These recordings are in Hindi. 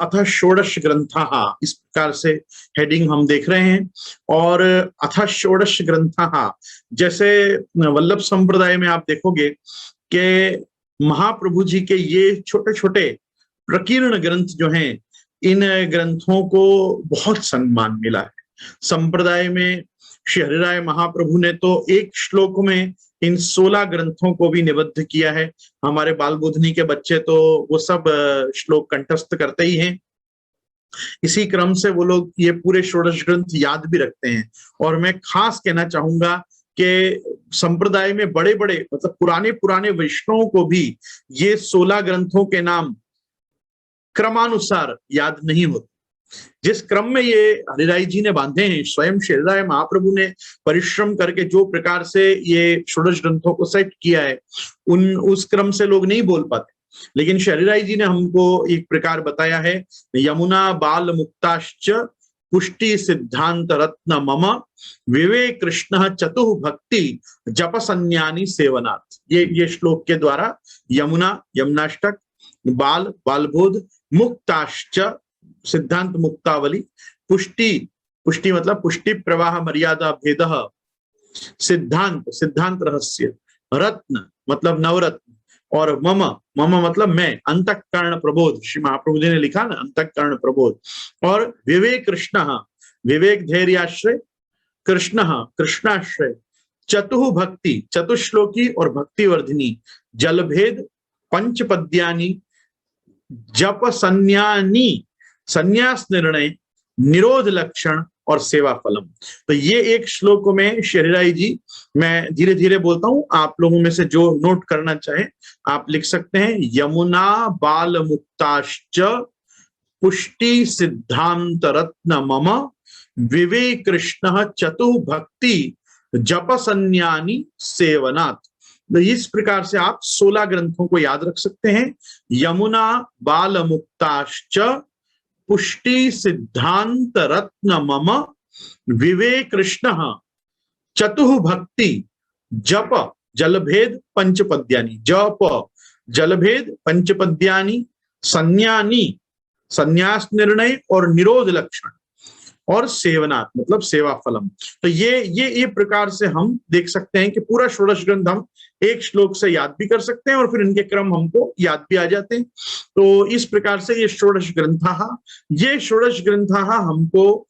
अथ षोडश ग्रंथाः, इस प्रकार से हेडिंग हम देख रहे हैं। और अथ षोडश ग्रंथाः, जैसे वल्लभ संप्रदाय में आप देखोगे कि महाप्रभु जी के ये छोटे छोटे प्रकीर्ण ग्रंथ जो हैं, इन ग्रंथों को बहुत सम्मान मिला है संप्रदाय में। श्री हरिराय महाप्रभु ने तो एक श्लोक में इन 16 ग्रंथों को भी निबद्ध किया है। हमारे बाल बोधनी के बच्चे तो वो सब श्लोक कंठस्थ करते ही हैं। इसी क्रम से वो लोग ये पूरे षोडश ग्रंथ याद भी रखते हैं। और मैं खास कहना चाहूंगा कि संप्रदाय में बड़े बड़े मतलब पुराने पुराने वैष्णवों को भी ये 16 ग्रंथों के नाम क्रमानुसार याद नहीं होते। जिस क्रम में ये हरिराय जी ने बांधे हैं, स्वयं श्री हरिराय महाप्रभु ने परिश्रम करके जो प्रकार से ये षोडश ग्रंथों को सेट किया है, उस क्रम से लोग नहीं बोल पाते। लेकिन श्री हरिराय जी ने हमको एक प्रकार बताया है, यमुना बाल मुक्ताश्च पुष्टि सिद्धांत रत्न मम विवेक कृष्ण चतुः भक्ति जप संन्यानी सेवनात्। ये श्लोक के द्वारा यमुना यमुनाष्टक, बाल बालबोध, मुक्ताश्च सिद्धांत मुक्तावली, पुष्टि मतलब पुष्टि प्रवाह मर्यादा भेद, सिद्धांत रहस्य, रत्न मतलब नवरत्न, और मम मतलब मैं, अंतःकरण प्रबोध, श्री महाप्रभु जी ने लिखा ना अंतःकरण प्रबोध, और विवेक कृष्ण, विवेक धैर्याश्रय, कृष्ण कृष्णाश्रय, चतुः भक्ति चतुश्लोकी और भक्तिवर्धिनी, जलभेद, पंचपद्यानी, जप संन्यानी संन्यास निर्णय, निरोध लक्षण और सेवा फलम। तो ये एक श्लोक में श्री हरिराय जी, मैं धीरे धीरे बोलता हूं, आप लोगों में से जो नोट करना चाहे आप लिख सकते हैं। यमुना बाल मुक्ताश्च पुष्टि सिद्धांत रत्न मम विवेक कृष्ण चतुः भक्ति जप संन्यानी सेवनात्। तो इस प्रकार से आप 16 ग्रंथों को याद रख सकते हैं। यमुना बाल मुक्ताश्च पुष्टि सिद्धांत रत्न मम विवेक कृष्ण चतुः भक्ति जप जलभेद पंचपद्यानी, जप जलभेद पंचपद्यानी, संन्यानी संन्यास निर्णय और निरोध लक्षण, और सेवनात् मतलब सेवा फलम। तो ये प्रकार से हम देख सकते हैं कि पूरा षोडश ग्रंथ हम एक श्लोक से याद भी कर सकते हैं और फिर इनके क्रम हमको याद भी आ जाते हैं। तो इस प्रकार से ये षोडश ग्रंथाः हमको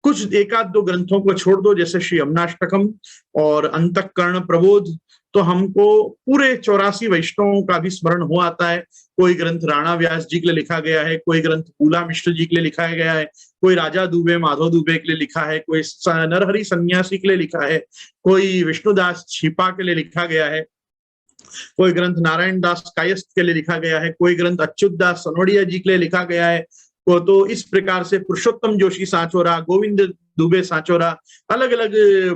कुछ एक आध दो ग्रंथों को छोड़ दो, जैसे श्री यमुनाष्टकम और अंतःकरण प्रबोध, तो हमको पूरे 84 वैष्णवों का भी स्मरण हो आता है। कोई ग्रंथ राणा व्यास जी के लिए लिखा गया है, कोई ग्रंथ फूला मिश्र जी के लिए लिखा गया है, कोई राजा दुबे माधव दुबे के लिए लिखा है, कोई नरहरि सन्यासी के लिए लिखा है, कोई विष्णुदास छिपा के लिए लिखा गया है, कोई ग्रंथ नारायण दास कायस्थ के लिए लिखा गया है, कोई ग्रंथ अच्युत दास सनोडिया जी के लिए लिखा गया है। तो इस प्रकार से पुरुषोत्तम जोशी सांचोरा, गोविंद दुबे सांचोरा, अलग अलग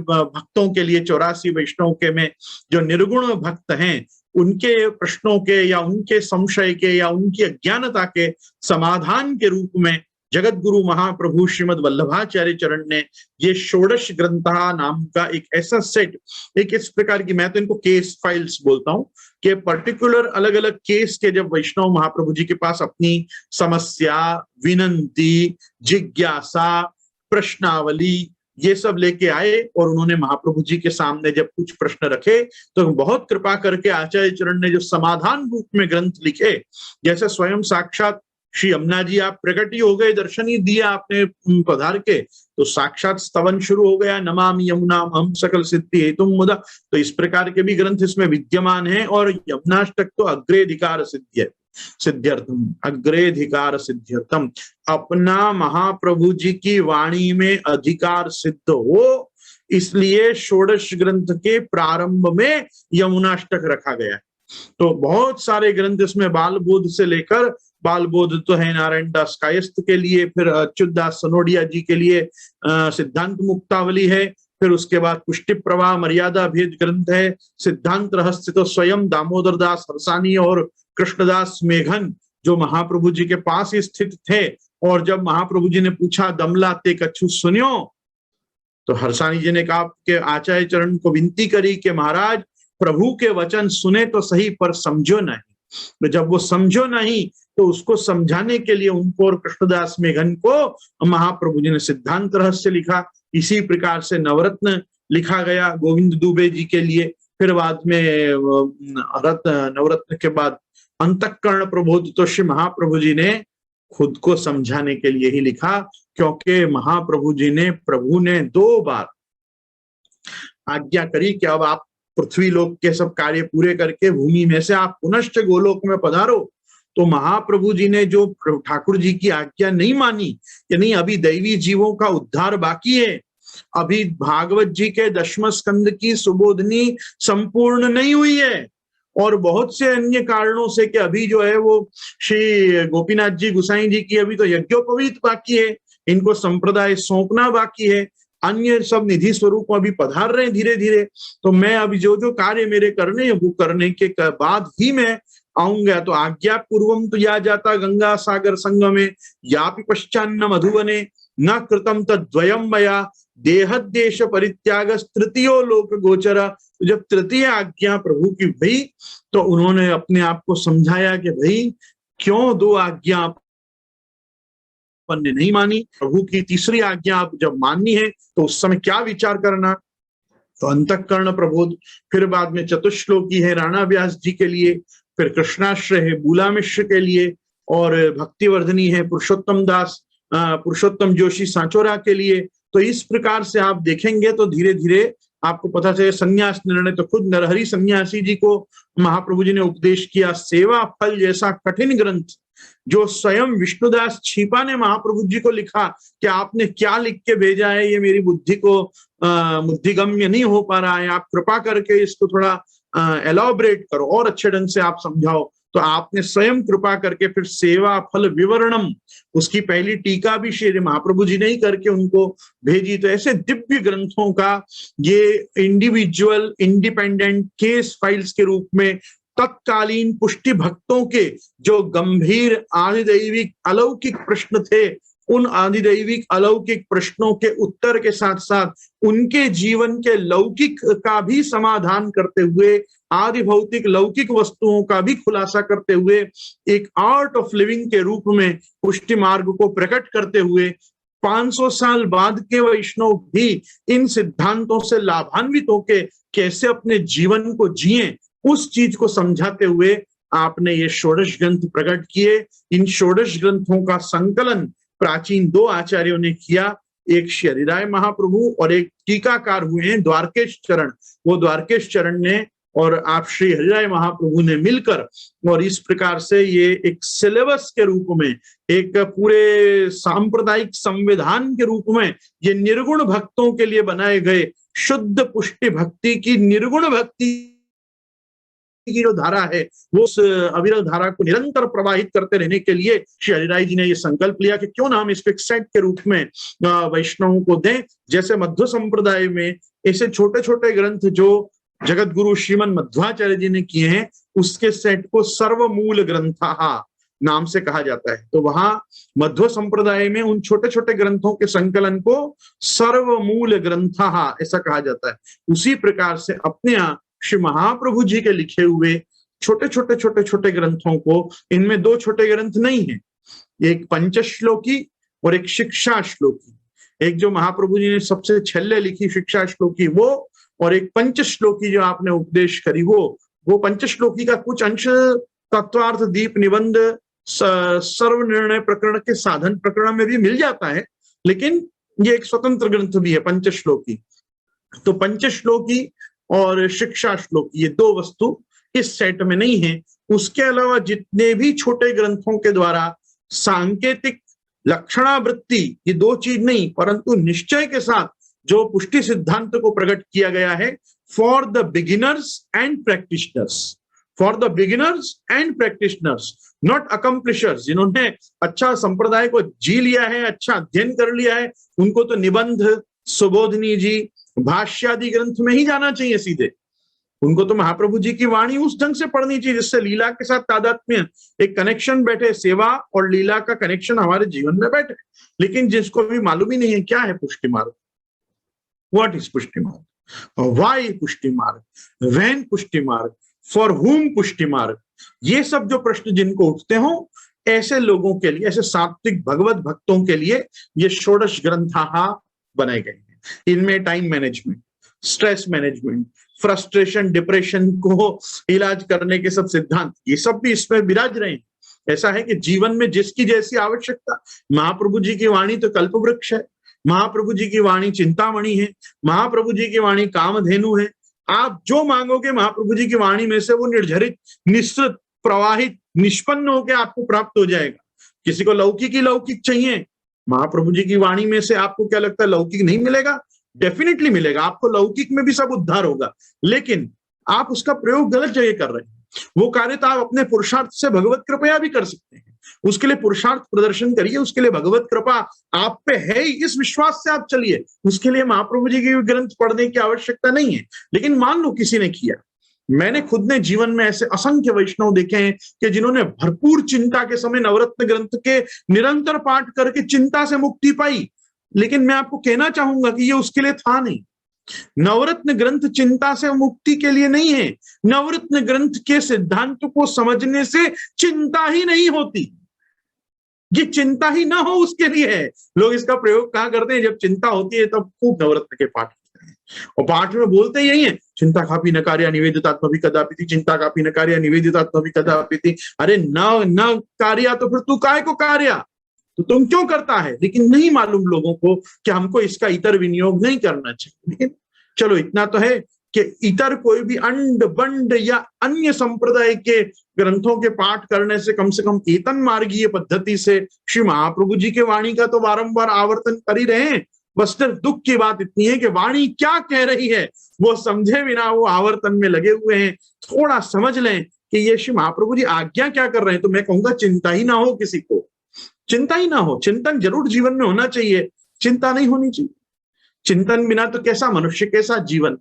भक्तों के लिए 84 वैष्णव के में जो निर्गुण भक्त हैं, उनके प्रश्नों के या उनके संशय के या उनकी अज्ञानता के समाधान के रूप में जगत गुरु महाप्रभु श्रीमद वल्लभाचार्य चरण ने ये षोडश ग्रंथा नाम का एक ऐसा सेट, एक इस प्रकार की, मैं तो इनको केस फाइल्स बोलता हूं, कि पर्टिकुलर अलग अलग केस के जब वैष्णव महाप्रभु जी के पास अपनी समस्या, विनंती, जिज्ञासा, प्रश्नावली ये सब लेके आए और उन्होंने महाप्रभु जी के सामने जब कुछ प्रश्न रखे, तो बहुत कृपा करके आचार्य चरण ने जो समाधान रूप में ग्रंथ लिखे, जैसे स्वयं साक्षात श्री यमुना जी आप प्रकट ही हो गए, दर्शन ही दिया आपने पधार के, तो साक्षात स्तवन शुरू हो गया, नमामि यमुनाम हम सकल सिद्धि हेतुम मुदा। तो इस प्रकार के भी ग्रंथ इसमें विद्यमान हैं। और यमुनाष्टक तो अग्रेधिकार सिद्ध्यर्थम, अग्रेधिकार सिद्ध्यर्थम, अपना महाप्रभु जी की वाणी में अधिकार सिद्ध हो, इसलिए षोडश ग्रंथ के प्रारंभ में यमुनाष्टक रखा गया है। तो बहुत सारे ग्रंथ इसमें बाल बोध से लेकर, बाल बोध तो है नारायण दास कायस्थ के लिए, फिर अच्युत दास सनोडिया जी के लिए सिद्धांत मुक्तावली है, फिर उसके बाद पुष्टि प्रवाह मर्यादा भेद ग्रंथ है, सिद्धांत रहस्य तो स्वयं दामोदर दास हरसानी और कृष्णदास मेघन जो महाप्रभु जी के पास ही स्थित थे, और जब महाप्रभु जी ने पूछा दमला ते कछु सुनियो, तो हरसानी जी ने कहा कि आचार्य चरण को विनती करी कि महाराज प्रभु के वचन सुने तो सही पर समझो नहीं। तो जब वो समझो नहीं तो उसको समझाने के लिए उनको और कृष्णदास मेघन को महाप्रभु जी ने सिद्धांत रहस्य लिखा। इसी प्रकार से नवरत्न लिखा गया गोविंद दुबे जी के लिए। फिर बाद में नवरत्न के बाद अंतःकरण प्रबोध तो श्री महाप्रभु जी ने खुद को समझाने के लिए ही लिखा, क्योंकि महाप्रभु जी ने प्रभु ने 2 बार आज्ञा करी कि अब आप पृथ्वी लोक के सब कार्य पूरे करके भूमि में से आप पुनश्च गोलोक में पधारो। तो महाप्रभु जी ने जो ठाकुर जी की आज्ञा नहीं मानी कि नहीं अभी दैवी जीवों का उद्धार बाकी है, अभी भागवत जी के 10वें स्कंद की सुबोधनी संपूर्ण नहीं हुई है, और बहुत से अन्य कारणों से कि अभी जो है वो श्री गोपीनाथ जी गुसाई जी की अभी तो यज्ञोपवीत बाकी है, इनको संप्रदाय सौंपना बाकी है, अन्य सब निधि स्वरूप अभी पधार रहे हैं धीरे धीरे। तो मैं अभी जो जो कार्य मेरे करने हैं वो करने के बाद ही मैं आऊंगा। तो आज्ञा पूर्वम तो या जाता गंगा सागर संगमे यापि पश्चान्न मधुवने न कृतम तद्वयम मया देहदेश परित्याग तृतीयो लोक गोचरा। जब तृतीय आज्ञा प्रभु की भई तो उन्होंने अपने आप को समझाया कि भाई क्यों 2 आज्ञा अपन ने नहीं मानी, प्रभु की तीसरी आज्ञा आप जब माननी है तो उस समय क्या विचार करना। तो अंतःकरण प्रबोध, फिर बाद में चतुश्लोकी है राणा व्यास जी के लिए, फिर कृष्णाश्रय है बूला मिश्र के लिए, और भक्तिवर्धनी है पुरुषोत्तम जोशी सांचोरा के लिए। तो इस प्रकार से आप देखेंगे तो धीरे धीरे आपको पता चले। संन्यास निर्णय तो खुद नरहरि सन्यासी जी को महाप्रभु जी ने उपदेश किया। सेवा फल जैसा कठिन ग्रंथ जो स्वयं विष्णुदास छीपा ने महाप्रभु जी को लिखा कि आपने क्या लिख के भेजा है, ये मेरी बुद्धि को बुद्धिगम्य नहीं हो पा रहा है, आप कृपा करके इसको थोड़ा एलॉबरेट करो और अच्छे ढंग से आप समझाओ। तो आपने स्वयं कृपा करके फिर सेवा फल विवरणम, उसकी पहली टीका भी श्री महाप्रभु जी ने ही करके उनको भेजी। तो ऐसे दिव्य ग्रंथों का ये इंडिविजुअल इंडिपेंडेंट केस फाइल्स के रूप में तत्कालीन पुष्टि भक्तों के जो गंभीर आदिदैविक अलौकिक प्रश्न थे, उन आदिदैविक अलौकिक प्रश्नों के उत्तर के साथ साथ उनके जीवन के लौकिक का भी समाधान करते हुए, आदि भौतिक लौकिक वस्तुओं का भी खुलासा करते हुए, एक आर्ट ऑफ लिविंग के रूप में पुष्टि मार्ग को प्रकट करते हुए 500 साल बाद के वैष्णव भी इन सिद्धांतों से लाभान्वित होकर कैसे अपने जीवन को जिए, उस चीज को समझाते हुए आपने ये षोडश ग्रंथ प्रकट किए। इन षोडश ग्रंथों का संकलन प्राचीन 2 आचार्यों ने किया, एक श्री हरिराय महाप्रभु और एक टीकाकार हुए हैं द्वारकेश चरण। वो द्वारकेश चरण ने और आप श्री हरिराय महाप्रभु ने मिलकर, और इस प्रकार से ये एक सिलेबस के रूप में, एक पूरे सांप्रदायिक संविधान के रूप में ये निर्गुण भक्तों के लिए बनाए गए शुद्ध पुष्टि भक्ति की निर्गुण भक्ति की जो धारा है वो उस अविरल धारा को निरंतर प्रवाहित करते रहने के लिए श्री हरिराय जी ने ये संकल्प लिया कि क्यों ना हम इसको एक सेट के रूप में वैष्णवों को दें। जैसे मध्व संप्रदाय में ऐसे छोटे छोटे ग्रंथ जो जगत गुरु श्रीमन मध्वाचार्य जी ने किए हैं, उसके सेट को सर्वमूल ग्रंथः नाम से कहा जाता है। तो वहां मध्व संप्रदाय में उन छोटे छोटे ग्रंथों के संकलन को सर्वमूल ग्रंथः ऐसा कहा जाता है। उसी प्रकार से अपने यहाँ श्री महाप्रभु जी के लिखे हुए छोटे छोटे ग्रंथों को, इनमें 2 छोटे ग्रंथ नहीं है, एक पंचश्लोकी और एक शिक्षा श्लोकी। एक जो महाप्रभु जी ने सबसे छल्ले लिखी शिक्षा श्लोकी वो, और एक पंचश्लोकी जो आपने उपदेश करी वो पंचश्लोकी का कुछ अंश तत्वार्थ दीप निबंध सर्व निर्णय प्रकरण के साधन प्रकरण में भी मिल जाता है, लेकिन ये एक स्वतंत्र ग्रंथ भी है पंचश्लोकी। तो पंचश्लोकी और शिक्षा श्लोक ये 2 वस्तु इस सेट में नहीं है। उसके अलावा जितने भी छोटे ग्रंथों के द्वारा सांकेतिक लक्षणावृत्ति, ये 2 चीज नहीं परंतु निश्चय के साथ जो पुष्टि सिद्धांत को प्रकट किया गया है, for the beginners and practitioners, for the beginners and practitioners, not accomplishers. जिन्होंने अच्छा संप्रदाय को जी लिया है, अच्छा अध्ययन कर लिया है, उनको तो निबंध, सुबोधनी जी, भाष्यादि ग्रंथ में ही जाना चाहिए सीधे। उनको तो महाप्रभु जी की वाणी उस ढंग से पढ़नी चाहिए जिससे लीला के साथ तादात्म्य, एक कनेक्शन बैठे, सेवा और लीला का कनेक्शन हमारे जीवन में बैठे। लेकिन जिसको भी मालूम ही नहीं है क्या है पुष्टि मार्ग, व्हाट इज पुष्टि मार्ग, व्हाई पुष्टि मार्ग, व्हेन पुष्टि मार्ग, फॉर हुम पुष्टि मार्ग, ये सब जो प्रश्न जिनको उठते हो, ऐसे लोगों के लिए, ऐसे सात्विक भगवत भक्तों के लिए ये षोडश ग्रंथाः बनाए गए हैं। इनमें time management, stress management, frustration, depression को इलाज करने के सब सिद्धांत, ये सब भी इसमें विराज रहे हैं। ऐसा है कि जीवन में जिसकी जैसी आवश्यकता, महाप्रभु जी की वाणी तो कल्पवृक्ष है, महाप्रभु जी की वाणी चिंतामणि है, महाप्रभु जी की वाणी कामधेनु है। आप जो मांगोगे महाप्रभु जी की वाणी में से वो निर्झरित, निश्रित, प्रवाहित, निष्पन्न होकर आपको प्राप्त हो जाएगा। किसी को लौकिक ही लौकिक चाहिए, महाप्रभु जी की वाणी में से आपको क्या लगता है लौकिक नहीं मिलेगा? डेफिनेटली मिलेगा, आपको लौकिक में भी सब उद्धार होगा, लेकिन आप उसका प्रयोग गलत जगह कर रहे हैं। वो कार्य तो आप अपने पुरुषार्थ से भगवत कृपया भी कर सकते हैं, उसके लिए पुरुषार्थ प्रदर्शन करिए, उसके लिए भगवत कृपा आप पे है ही, इस विश्वास से आप चलिए, उसके लिए महाप्रभु जी के ग्रंथ पढ़ने की आवश्यकता नहीं है। लेकिन मान लो किसी ने किया, मैंने खुद ने जीवन में ऐसे असंख्य वैष्णव देखे हैं कि जिन्होंने भरपूर चिंता के समय नवरत्न ग्रंथ के निरंतर पाठ करके चिंता से मुक्ति पाई, लेकिन मैं आपको कहना चाहूंगा कि ये उसके लिए था नहीं। नवरत्न ग्रंथ चिंता से मुक्ति के लिए नहीं है, नवरत्न ग्रंथ के सिद्धांत को समझने से चिंता ही नहीं होती, ये चिंता ही ना हो उसके लिए है। लोग इसका प्रयोग कहां करते हैं? जब चिंता होती है तब खूब नवरत्न के पाठ करते हैं, और पाठ में बोलते यही है, चिंता कापी न कार्य निवेदितात्मभि कदापिति, चिंता कापी न कार्य निवेदितात्मभि कदापिति। अरे न कार्य तो फिर तू काय को कार्य, तो तुम क्यों करता है? लेकिन नहीं मालूम लोगों को कि हमको इसका इतर विनियोग नहीं करना चाहिए। लेकिन चलो इतना तो है कि इतर कोई भी अंड बंड या अन्य संप्रदाय के ग्रंथों के पाठ करने से कम एतन मार्गीय पद्धति से श्री महाप्रभु जी के वाणी का तो बारंबार आवर्तन कर ही रहे हैं। बस सिर्फ दुख की बात इतनी है कि वाणी क्या कह रही है वो समझे बिना वो आवर्तन में लगे हुए हैं। थोड़ा समझ लें कि ये श्री महाप्रभु जी आज्ञा क्या कर रहे हैं, तो मैं कहूंगा चिंता ही ना हो, किसी को चिंता ही ना हो। चिंतन जरूर जीवन में होना चाहिए, चिंता नहीं होनी चाहिए। चिंतन बिना तो कैसा मनुष्य, कैसा जीवन,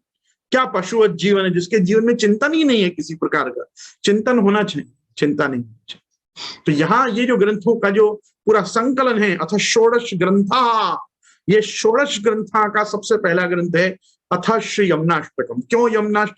क्या पशुवत जीवन है जिसके जीवन में चिंतन ही नहीं है किसी प्रकार का। चिंतन होना चाहिए, चिंता नहीं होनी चाहिए। तो यहाँ ये जो ग्रंथों का जो पूरा संकलन है, अथ षोडश ग्रंथा, ये षोडश ग्रंथा का सबसे पहला ग्रंथ है अथ श्री यमुनाष्टकम। क्यों यमुनाष्टकम?